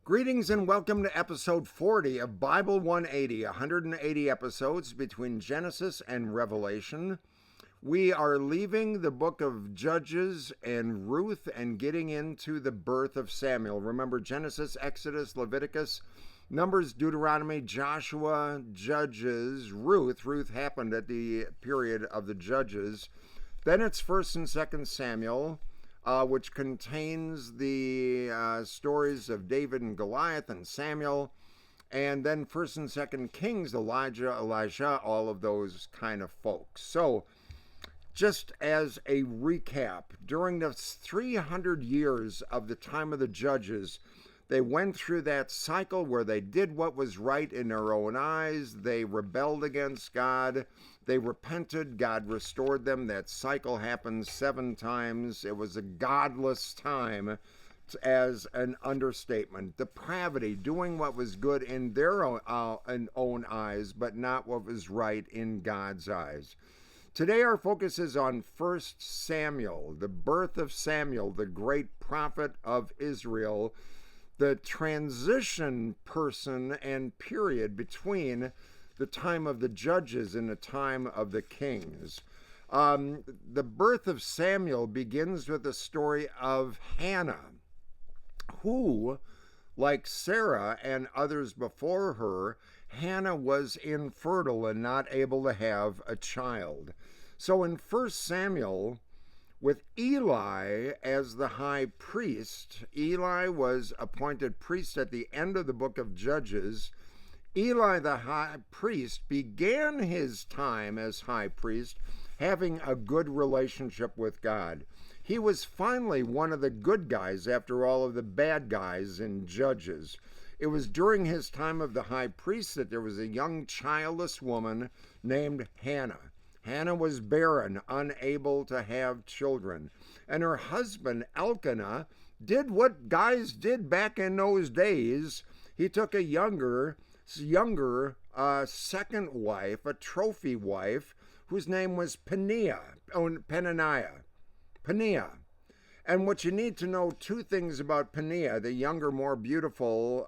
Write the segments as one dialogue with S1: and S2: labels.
S1: Greetings and welcome to episode 40 of Bible 180, 180 episodes between Genesis and Revelation. We are leaving the book of Judges and Ruth and getting into the birth of Samuel. Remember Genesis, Exodus, Leviticus, Numbers, Deuteronomy, Joshua, Judges, Ruth. Ruth happened at the period of the Judges. Then it's 1st and 2nd Samuel. Which contains the stories of David and Goliath and Samuel, and then 1st and 2nd Kings, Elijah, all of those kind of folks. So, just as a recap, during the 300 years of the time of the Judges, they went through that cycle where they did what was right in their own eyes. They rebelled against God. They repented. God restored them. That cycle happened 7 times. It was a godless time, as an understatement. Depravity, doing what was good in their own eyes, but not what was right in God's eyes. Today our focus is on 1 Samuel, the birth of Samuel, the great prophet of Israel, the transition person and period between the time of the Judges and the time of the Kings. The birth of Samuel begins with the story of Hannah, who, like Sarah and others before her, Hannah was infertile and not able to have a child. So in 1 Samuel, with Eli as the high priest, Eli was appointed priest at the end of the book of Judges. Eli the high priest began his time as high priest having a good relationship with God. He was finally one of the good guys after all of the bad guys in Judges. It was during his time of the high priest that there was a young childless woman named Hannah. Hannah was barren, unable to have children. And her husband, Elkanah, did what guys did back in those days. He took a younger second wife, a trophy wife, whose name was Peninnah. And what you need to know, 2 things about Peninnah, the younger, more beautiful,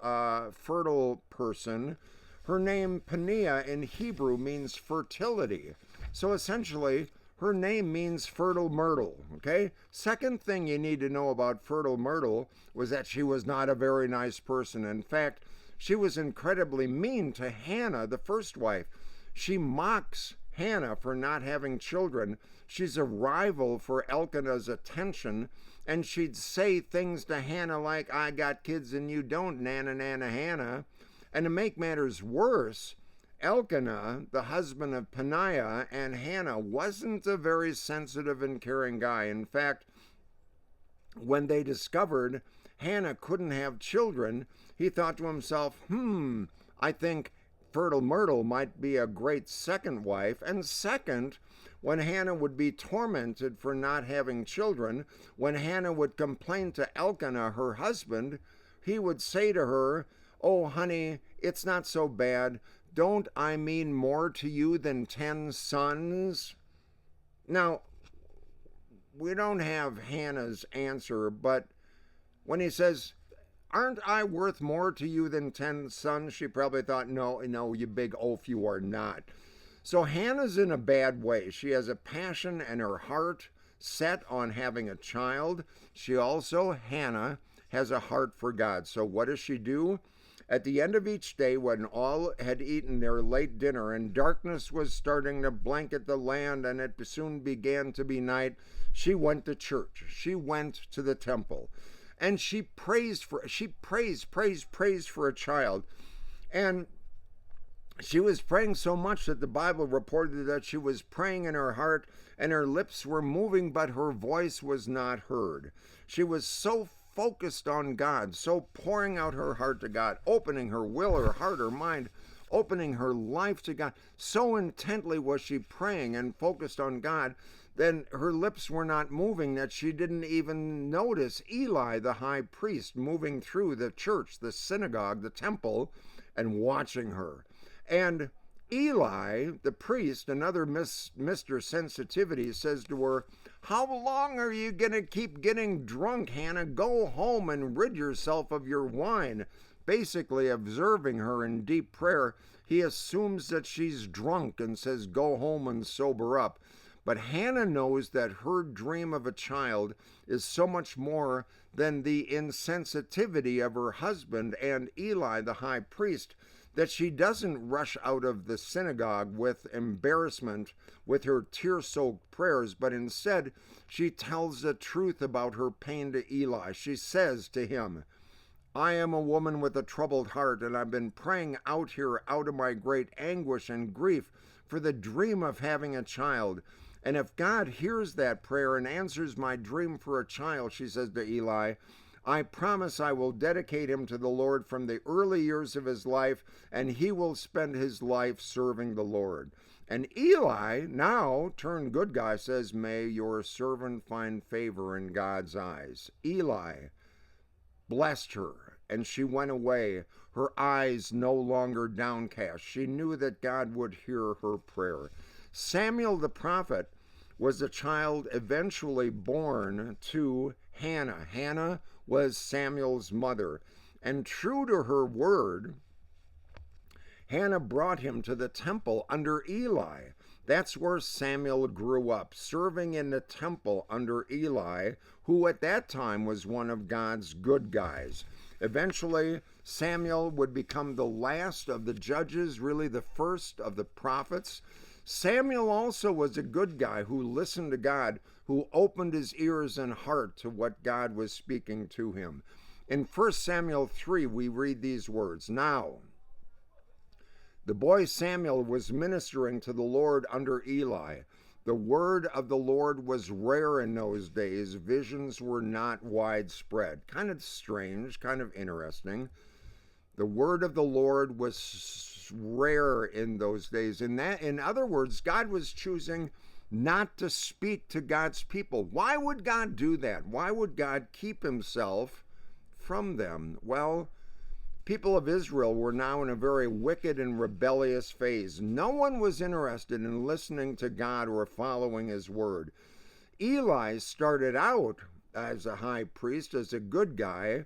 S1: fertile person. Her name, Peninnah, in Hebrew means fertility. So essentially, her name means fertile myrtle, okay? Second thing you need to know about fertile myrtle was that she was not a very nice person. In fact, she was incredibly mean to Hannah, the first wife. She mocks Hannah for not having children. She's a rival for Elkanah's attention, and she'd say things to Hannah like, "I got kids and you don't, Nana, Nana, Hannah." And to make matters worse, Elkanah, the husband of Peninnah and Hannah, wasn't a very sensitive and caring guy. In fact, when they discovered Hannah couldn't have children, he thought to himself, I think fertile myrtle might be a great second wife. And second, when Hannah would be tormented for not having children, when Hannah would complain to Elkanah, her husband, he would say to her, "Oh, honey, it's not so bad. Don't I mean more to you than 10 sons?" Now, we don't have Hannah's answer, but when he says, "Aren't I worth more to you than 10 sons?" she probably thought, no, you big oaf, you are not. So Hannah's in a bad way. She has a passion and her heart set on having a child. She also, Hannah, has a heart for God. So what does she do? At the end of each day, when all had eaten their late dinner and darkness was starting to blanket the land and it soon began to be night, she went to church. She went to the temple. And she prays for a child. And she was praying so much that the Bible reported that she was praying in her heart and her lips were moving, but her voice was not heard. She was so focused on God, so pouring out her heart to God, opening her will, her heart, her mind, opening her life to God. So intently was she praying and focused on God, then her lips were not moving that she didn't even notice Eli, the high priest, moving through the church, the synagogue, the temple, and watching her. And Eli, the priest, another Mr. Sensitivity, says to her, How long are you going to keep getting drunk, Hannah? Go home and rid yourself of your wine. Basically, observing her in deep prayer, he assumes that she's drunk and says, go home and sober up. But Hannah knows that her dream of a child is so much more than the insensitivity of her husband and Eli, the high priest, that she doesn't rush out of the synagogue with embarrassment with her tear-soaked prayers, but instead she tells the truth about her pain to Eli. She says to him, I am a woman with a troubled heart, and I've been praying out here out of my great anguish and grief for the dream of having a child. And if God hears that prayer and answers my dream for a child, she says to Eli, I promise I will dedicate him to the Lord from the early years of his life, and he will spend his life serving the Lord. And Eli, now turned good guy, says, may your servant find favor in God's eyes. Eli blessed her, and she went away, her eyes no longer downcast. She knew that God would hear her prayer. Samuel the prophet was a child eventually born to Hannah. Hannah was Samuel's mother, and true to her word, Hannah brought him to the temple under Eli. That's where Samuel grew up, serving in the temple under Eli, who at that time was one of God's good guys. Eventually, Samuel would become the last of the judges, really the first of the prophets. Samuel also was a good guy who listened to God, who opened his ears and heart to what God was speaking to him. In 1 Samuel 3, we read these words, Now, the boy Samuel was ministering to the Lord under Eli. The word of the Lord was rare in those days. Visions were not widespread. Kind of strange, kind of interesting. The word of the Lord was rare in those days. In other words, God was choosing not to speak to God's people. Why would God do that? Why would God keep himself from them? Well, people of Israel were now in a very wicked and rebellious phase. No one was interested in listening to God or following his word. Eli started out as a high priest, as a good guy,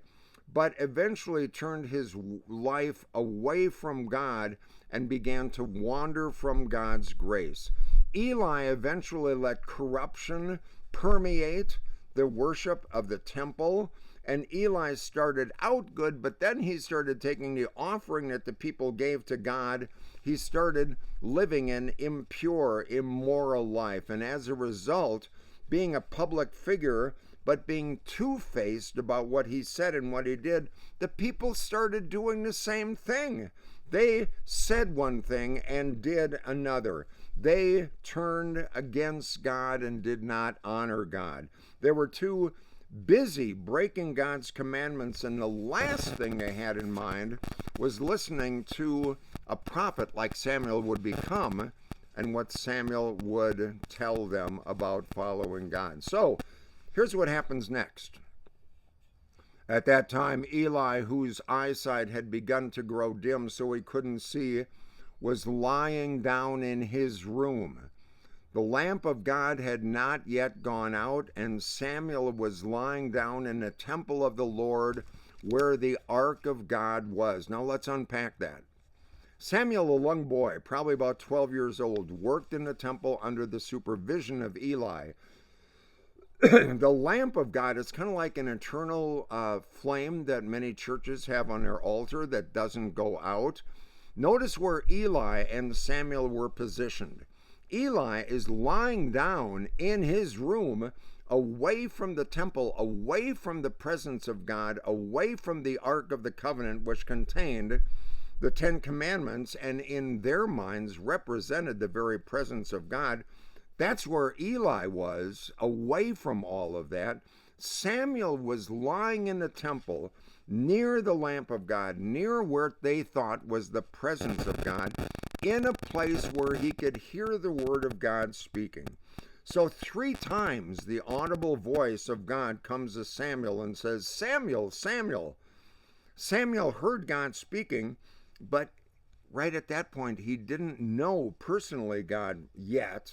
S1: but eventually turned his life away from God and began to wander from God's grace. Eli eventually let corruption permeate the worship of the temple, and Eli started out good, but then he started taking the offering that the people gave to God. He started living an impure, immoral life, and as a result, being a public figure, but being two-faced about what he said and what he did, the people started doing the same thing. They said one thing and did another. They turned against God and did not honor God. They were too busy breaking God's commandments, and the last thing they had in mind was listening to a prophet like Samuel would become and what Samuel would tell them about following God. So, here's what happens next. At that time, Eli, whose eyesight had begun to grow dim so he couldn't see, was lying down in his room. The lamp of God had not yet gone out, and Samuel was lying down in the temple of the Lord where the ark of God was. Now let's unpack that. Samuel, a young boy, probably about 12 years old, worked in the temple under the supervision of Eli. The lamp of God is kind of like an eternal flame that many churches have on their altar that doesn't go out. Notice where Eli and Samuel were positioned. Eli is lying down in his room, away from the temple, away from the presence of God, away from the Ark of the Covenant, which contained the Ten Commandments and in their minds represented the very presence of God. That's where Eli was, away from all of that. Samuel was lying in the temple near the lamp of God, near where they thought was the presence of God, in a place where he could hear the word of God speaking. So 3 times the audible voice of God comes to Samuel and says, Samuel, Samuel. Samuel heard God speaking, but right at that point, he didn't know personally God yet.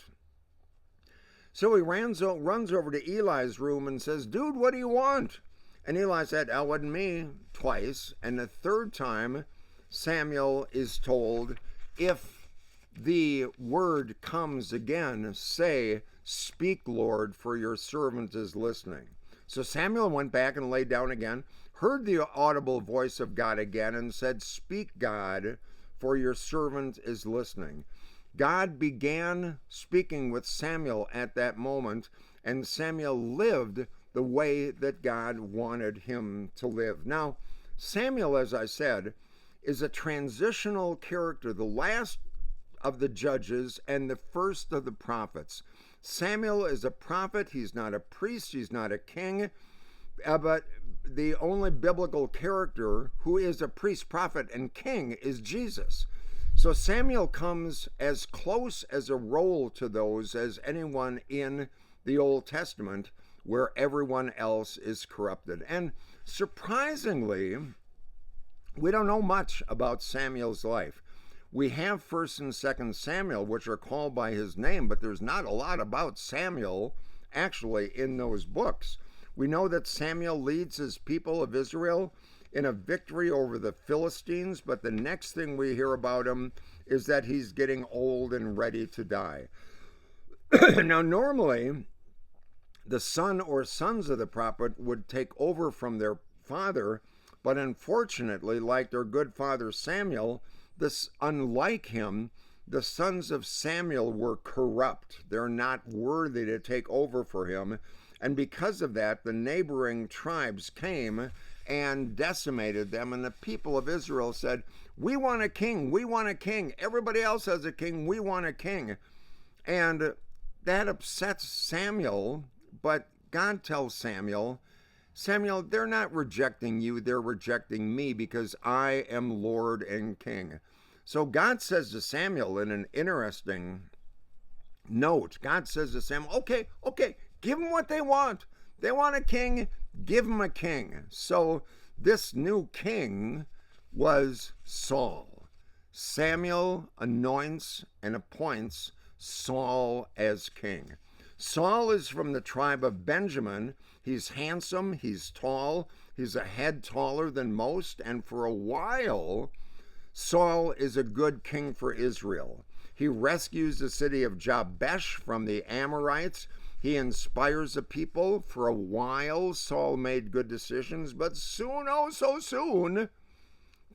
S1: So he runs over to Eli's room and says, "Dude, what do you want?" And Eli said, "That wasn't me," twice. And the third time, Samuel is told, "If the word comes again, say, 'Speak, Lord, for your servant is listening.'" So Samuel went back and laid down again, heard the audible voice of God again, and said, "Speak, God, for your servant is listening." God began speaking with Samuel at that moment, and Samuel lived the way that God wanted him to live. Now, Samuel, as I said, is a transitional character, the last of the judges and the first of the prophets. Samuel is a prophet. He's not a priest. He's not a king. But the only biblical character who is a priest, prophet, and king is Jesus. So Samuel comes as close as a role to those as anyone in the Old Testament, where everyone else is corrupted. And surprisingly, we don't know much about Samuel's life. We have 1st and 2nd Samuel, which are called by his name, but there's not a lot about Samuel actually in those books. We know that Samuel leads his people of Israel in a victory over the Philistines, but the next thing we hear about him is that he's getting old and ready to die. Now, normally, the son or sons of the prophet would take over from their father, but unfortunately, like their good father Samuel, unlike him, the sons of Samuel were corrupt. They're not worthy to take over for him. And because of that, the neighboring tribes came and decimated them. And the people of Israel said, "We want a king. We want a king. Everybody else has a king. We want a king." And that upsets Samuel. But God tells Samuel, "Samuel, they're not rejecting you. They're rejecting me because I am Lord and King." So God says to Samuel in an interesting note, God says to Samuel, okay, give them what they want. They want a king, give them a king. So this new king was Saul. Samuel anoints and appoints Saul as king. Saul is from the tribe of Benjamin. He's handsome, he's tall, he's a head taller than most, and for a while, Saul is a good king for Israel. He rescues the city of Jabesh from the Amorites. He inspires the people. For a while, Saul made good decisions, but soon, oh so soon,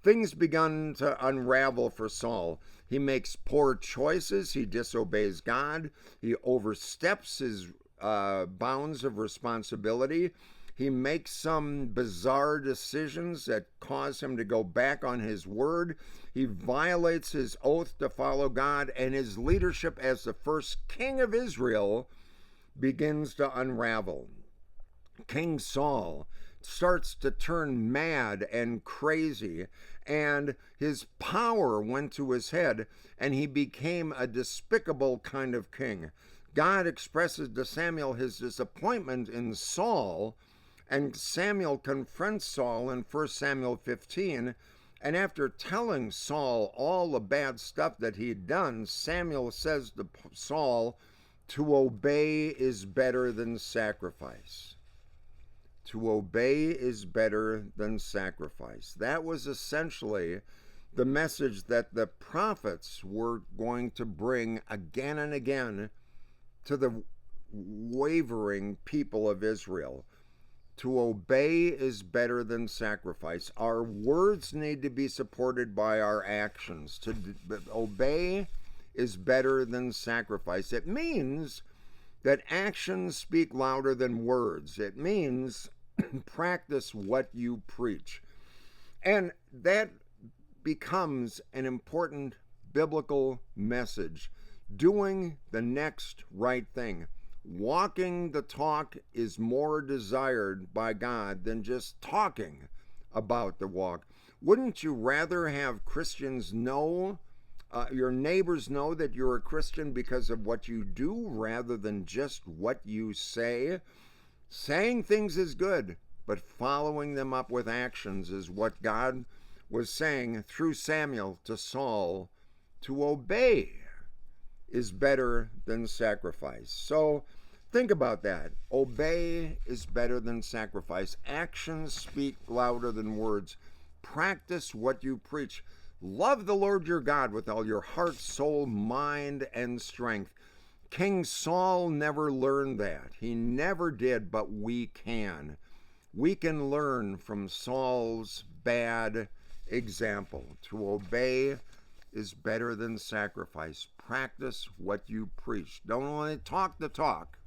S1: things begun to unravel for Saul. He makes poor choices. He disobeys God. He oversteps his bounds of responsibility. He makes some bizarre decisions that cause him to go back on his word. He violates his oath to follow God, and his leadership as the first king of Israel begins to unravel. King Saul starts to turn mad and crazy, and his power went to his head, and he became a despicable kind of king. God expresses to Samuel his disappointment in Saul, and Samuel confronts Saul in 1 Samuel 15, and after telling Saul all the bad stuff that he'd done, Samuel says to Saul, "To obey is better than sacrifice." To obey is better than sacrifice. That was essentially the message that the prophets were going to bring again and again to the wavering people of Israel. To obey is better than sacrifice. Our words need to be supported by our actions. To obey is better than sacrifice. It means that actions speak louder than words. It means practice what you preach. And that becomes an important biblical message. Doing the next right thing. Walking the talk is more desired by God than just talking about the walk. Wouldn't you rather have Christians know, your neighbors know that you're a Christian because of what you do rather than just what you say? Saying things is good, but following them up with actions is what God was saying through Samuel to Saul. To obey is better than sacrifice. So Think about that. Obey is better than sacrifice. Actions speak louder than words. Practice what you preach. Love the Lord your God with all your heart, soul, mind, and strength. King Saul never learned that. He never did, but we can. We can learn from Saul's bad example. To obey is better than sacrifice. Practice what you preach. Don't only talk the talk,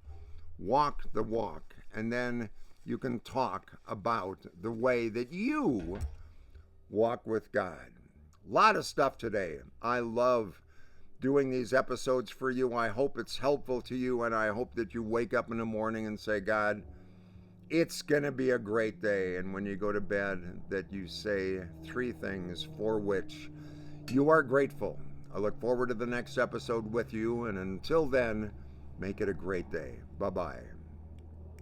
S1: walk the walk. And then you can talk about the way that you walk with God. A lot of stuff today. I love doing these episodes for you. I hope it's helpful to you, and I hope that you wake up in the morning and say, God, it's going to be a great day. And when you go to bed, that you say 3 things for which you are grateful. I look forward to the next episode with you, and until then, make it a great day. Bye-bye.